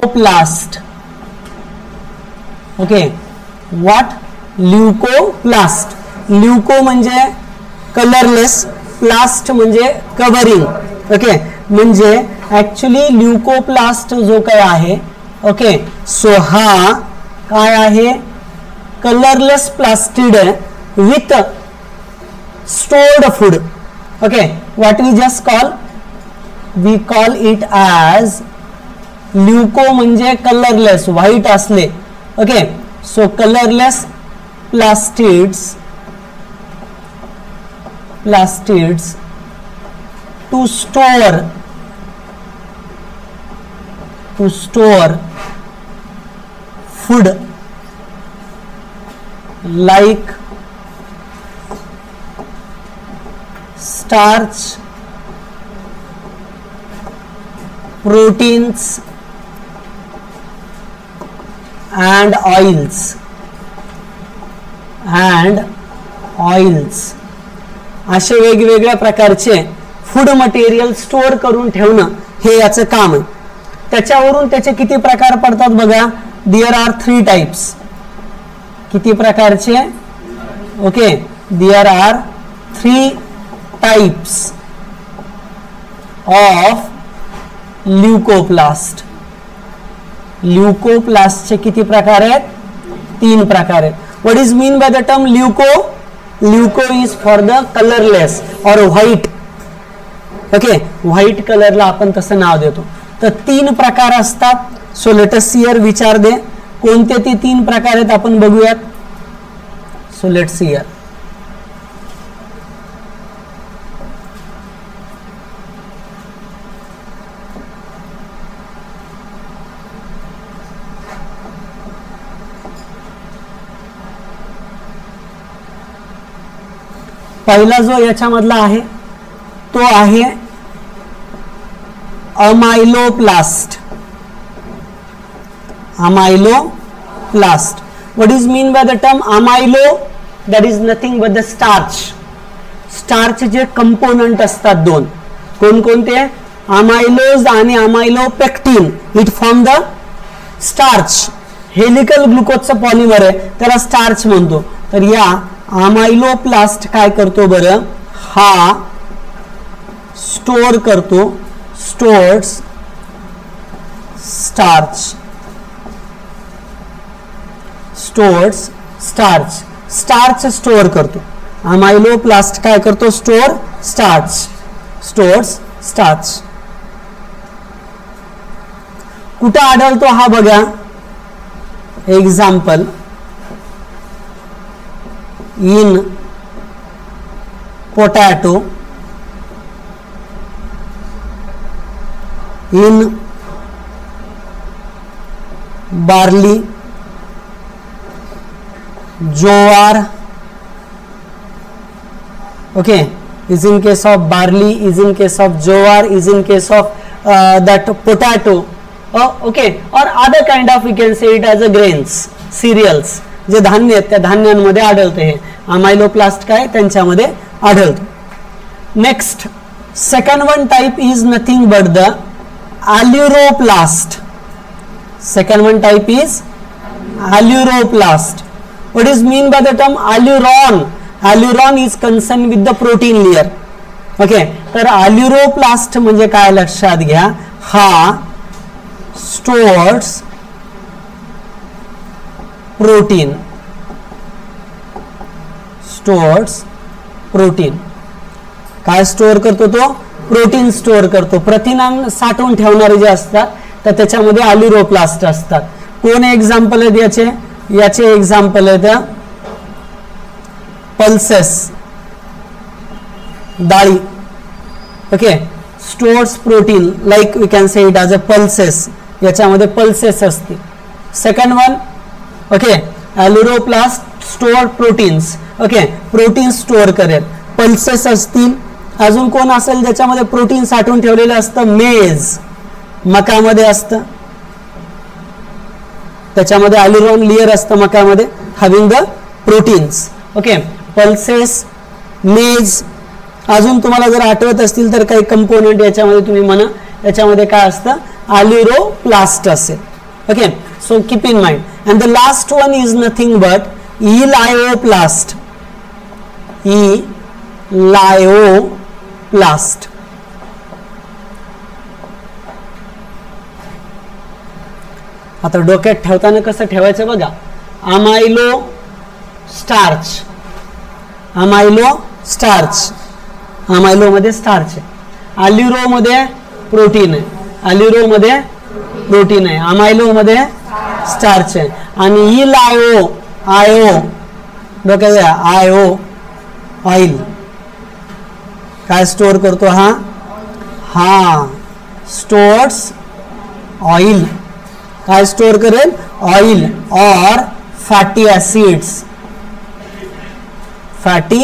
ल्युकोप्लास्ट. Okay, what? ल्युकोप्लास्ट. Leuco म्हणजे colourless, plast म्हणजे covering. Okay, म्हणजे ऍक्च्युली ल्युकोप्लास्ट जो काय आहे, ओके, सो हा काय आहे? Colourless plastid with stored food. Okay, what we just call? We call it as leuco म्हणजे कलरलेस, व्हाईट असले. Okay, so colourless plastids to store food like starch, proteins and oils. असे वेगवेगळ्या प्रकारचे food material store करून ठेवणं हे याचं काम आहे. त्याच्यावरून त्याचे किती प्रकार पडतात बघा. There are 3 types. किती प्रकारचे? Okay, there are 3 types of leucoplast. ल्युकोप्लास्टचे किती प्रकार आहेत? 3 प्रकार आहेत. What is mean by the term leuco? Leuco is for the colorless or white. Okay, white color ला आपण तसं नाव देतो. तर 3 प्रकार असतात. So let us see here. विचार दे कोणते ते 3 प्रकार आहेत आपण बघूयात. So let's see here. पहिला जो याच्यामधला आहे तो आहे amyloplast. Amyloplast. What is mean by the term amylo? That is nothing but the starch. Starch जे कंपोनंट असतात 2, कोणकोणते? अमायलोज आणि amylopectin. It form the starch. Helical ग्लुकोजचं पॉलिमर आहे, त्याला स्टार्च म्हणतो. तर या अमायलोप्लास्ट काय करतो बरं? हा स्टोअर करतो, स्टोर्स स्टार्च. स्टार्च स्टोअर करतो. अमायलोप्लास्ट काय करतो? Store starch. कुठं आढळतो हा बघा. Example, in potato, in barley, jowar. Okay, is in case of barley, is in case of jowar, is in case of that potato. Okay, or other kind of, we can say it as a grains, cereals. जे धान्य आहेत त्या धान्यांमध्ये आढळते. हे अमायलोप्लास्ट काय त्यांच्यामध्ये आढळतो. Next, second one type is nothing but the aleuroplast. Second one type is aleuroplast. What is mean by the term aleuron? Aleuron is concerned with the protein layer. Okay, तर aleuroplast म्हणजे काय लक्षात घ्या. हा stores प्रोटीन. काय store करतो तो? Protein store करतो. प्रथिनां साठवून ठेवणारे जे असतात तर त्याच्यामध्ये अल्युरोप्लास्ट असतात. कोण एक्झाम्पल आहेत याचे एक्झाम्पल आहेत पल्सेस, डाळी. Okay, stores protein like we can say it as a pulses. याच्यामध्ये पल्सेस असते. Second one, okay, aleuroplast store proteins. Okay, protein store करेल. पल्सेस असतील. अजून कोण असेल ज्याच्यामध्ये प्रोटीन साठवून ठेवलेलं असतं? मेज, मकामध्ये असतं. त्याच्यामध्ये अल्युरोन लेयर असतं मकामध्ये, having the proteins. Okay, pulses, maize. अजून तुम्हाला जर आठवत असतील तर काही कंपोनेंट याच्यामध्ये तुम्ही म्हणा. याच्यामध्ये काय असतं? अल्युरोप्लास्ट असेल. Okay, so keep in mind. And the last one is nothing but elioplast. Elioplast. आता डोक्यात ठेवताना कसं ठेवायचं बघा. अमायलो स्टार्च, अमायलो स्टार्च, अमायलो मध्ये स्टार्च आहे, अल्युरो मध्ये प्रोटीन आहे, अल्युरो मध्ये प्रोटीन आहे, अमायलो मध्ये स्टार्च आहे. आणि इलायो आयो डोक्यात आयो ऑइल काय स्टोअर करतो हा, हा स्टोअर्स ऑइल. काय स्टोअर करेल, ऑइल और फॅटी ऍसिड्स, फॅटी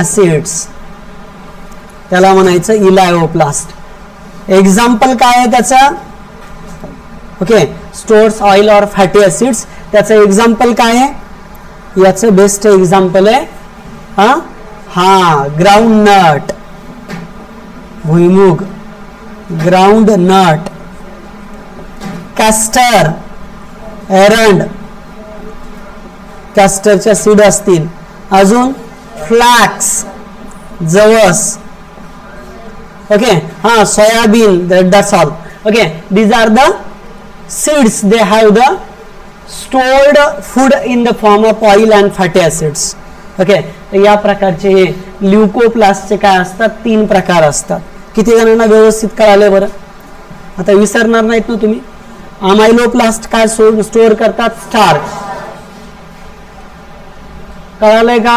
ऍसिड्स त्याला म्हणायचं इलायोप्लास्ट. एक्झाम्पल काय आहे त्याचा, ओके, स्टोअर्स ऑइल और फॅटी ऍसिड्स. त्याचं एक्झाम्पल काय आहे, याचं बेस्ट एक्झाम्पल आहे हा ग्राउंड नट, भुईमुग, ग्राउंड नट, कॅस्टर, एरंड, कॅस्टरच्या सीड असतील, अजून फ्लॅक्स, जवस, ओके, हा soybean, that's all. Okay, these are the seeds, they have the stored food in the form of oil and fatty acids. Okay, तर या प्रकारचे हे ल्युकोप्लास्टचे काय असतात, 3 प्रकार असतात. किती जणांना व्यवस्थित कळाले बरं, आता विसरणार नाहीत ना तुम्ही. अमायलोप्लास्ट काय स्टोअर करतात, स्टार्च. कळालंय का,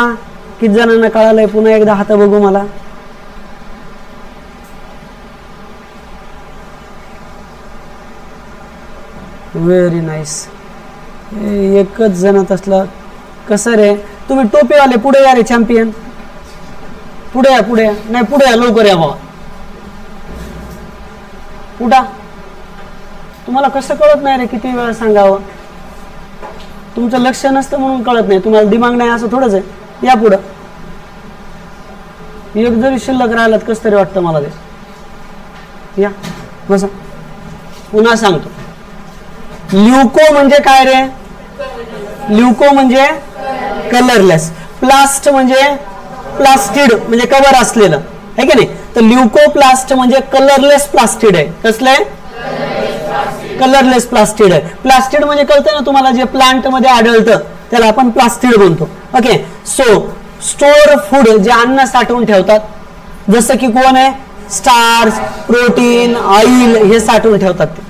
किती जणांना कळालंय, पुन्हा एकदा हात बघू मला. व्हेरी नाईस, एकच जणात असलं कसं रे. तुम्ही टोपीवाले पुढे या रे चॅम्पियन, पुढे या, पुढे या, नाही पुढे या, लवकर या बाबा, उठा. तुम्हाला कसं कळत नाही रे, किती वेळा सांगावं, तुमचं लक्ष नसतं म्हणून कळत नाही, तुम्हाला दिमाग नाही असं थोडंच आहे. या पुढं, एक जरी शिल्लक राहिलात कसं तरी वाटतं मला ते. या बसा, पुन्हा सांगतो. ल्युको म्हणजे काय रे, ल्युको म्हणजे कलरलेस, प्लास्ट म्हणजे प्लास्टिड म्हणजे कव्हर असलेलं आहे की नाही. तर ल्युकोप्लास्ट म्हणजे कलरलेस प्लास्टिड आहे. कसलं आहे, कलरलेस प्लास्टिड आहे. प्लास्टिड म्हणजे कळतं ना तुम्हाला, जे प्लांट मध्ये आढळतं त्याला आपण प्लास्टिड म्हणतो. ओके, सो स्टोअर फूड जे अन्न साठवून ठेवतात, जसं की कोण आहे, स्टार्च, प्रोटीन, ऑइल हे साठवून ठेवतात ते.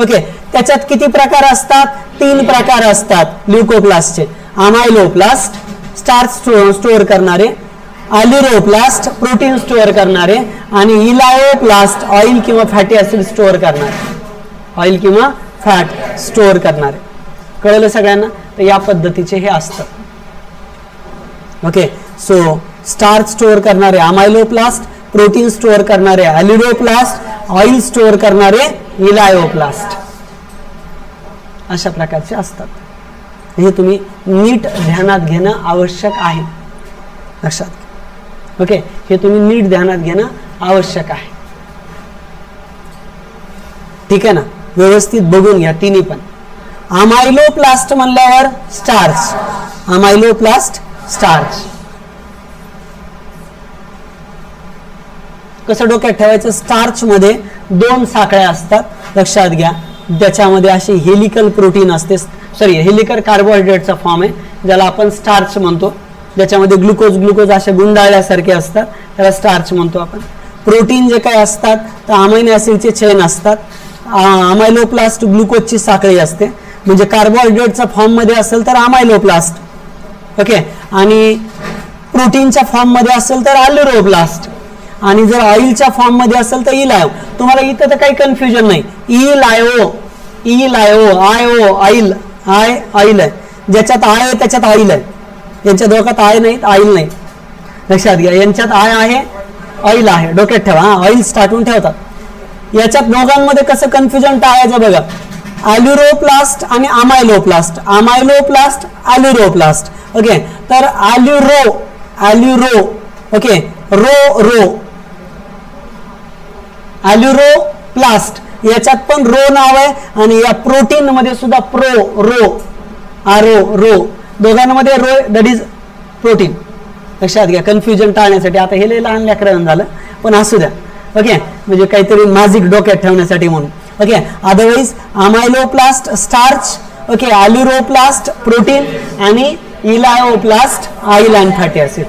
ओके, त्याच्यात किती प्रकार असतात, 3 प्रकार असतात ल्युकोप्लास्टचे. अमायलोप्लास्ट स्टार्च स्टोअर करणारे, अल्युरोप्लास्ट प्रोटीन स्टोअर करणारे, आणि इलायोप्लास्ट ऑइल किंवा फॅटी ऍसिड स्टोअर करणारे, ऑइल किंवा फॅट स्टोअर करणारे. कळलं सगळ्यांना. तर या पद्धतीचे हे असतात. ओके, सो स्टार्च स्टोअर करणारे अमायलोप्लास्ट, प्रोटीन स्टोअर करणारे अल्युरोप्लास्ट, ऑइल स्टोअर करणारे इलायोप्लास्ट, अशा प्रकारचे असतात. हे तुम्ही नीट ध्यानात घेणं आवश्यक आहे, लक्षात. ओके, हे तुम्ही नीट ध्यानात घेणं आवश्यक आहे. ठीक आहे ना, व्यवस्थित बघून घ्या तिन्ही पण. अमायलोप्लास्ट म्हणल्यावर स्टार्च, अमायलोप्लास्ट स्टार्च. कसं डोक्यात ठेवायचं, स्टार्च मध्ये 2 साखळ्या असतात, लक्षात घ्या. त्याच्यामध्ये अशी हेलिकल प्रोटीन असते, सॉरी हेलिकल कार्बोहायड्रेटचा फॉर्म आहे ज्याला आपण स्टार्च म्हणतो. ज्याच्यामध्ये ग्लुकोज असे गुंडाळल्यासारखे असतात, त्याला स्टार्च म्हणतो आपण. प्रोटीन जे काय असतात तर अमायनो ऍसिडचे चेन असतात. अमायलोप्लास्ट ग्लुकोजची साखळी असते, म्हणजे कार्बोहायड्रेटचा फॉर्म मध्ये असेल तर अमायलोप्लास्ट. ओके, आणि प्रोटीनच्या फॉर्म मध्ये असेल तर अल्युरोप्लास्ट, आणि जर ऑइलच्या फॉर्म मध्ये असेल तर इलायो. तुम्हाला इथं तर काही कन्फ्युजन नाही. इलायो, इलायो, आयो ऑइल, आय ऑइल आहे. ज्याच्यात आय आहे त्याच्यात ऑइल आहे. यांच्या दोघात आय नाही, ऑइल नाही, लक्षात घ्या. यांच्यात आय आहे, ऑइल आहे, डोक्यात ठेवा. हा, ऑइल स्टार्टून ठेवतात. याच्यात दोघांमध्ये कसं कन्फ्युजन टाळायचं बघा. अल्युरोप्लास्ट आणि अमायलोप्लास्ट, अमायलोप्लास्ट अल्युरोप्लास्ट. ओके, तर अल्युरो, अल्युरो, ओके, रो रो, अल्युरोप्लास्ट याच्यात पण रो नाव आहे आणि या प्रोटीन मध्ये सुद्धा रो दोघांमध्ये रो दॅट इज प्रोटीन. लक्षात घ्या, कन्फ्युजन टाळण्यासाठी. आता हे लय लहान लेकरांना झालं पण असू द्या. ओके, म्हणजे काहीतरी मॅजिक डोक्यात ठेवण्यासाठी म्हणून. Okay, otherwise amyloplast starch, okay, aleuroplast protein आणि elaioplast oil and fatty acid.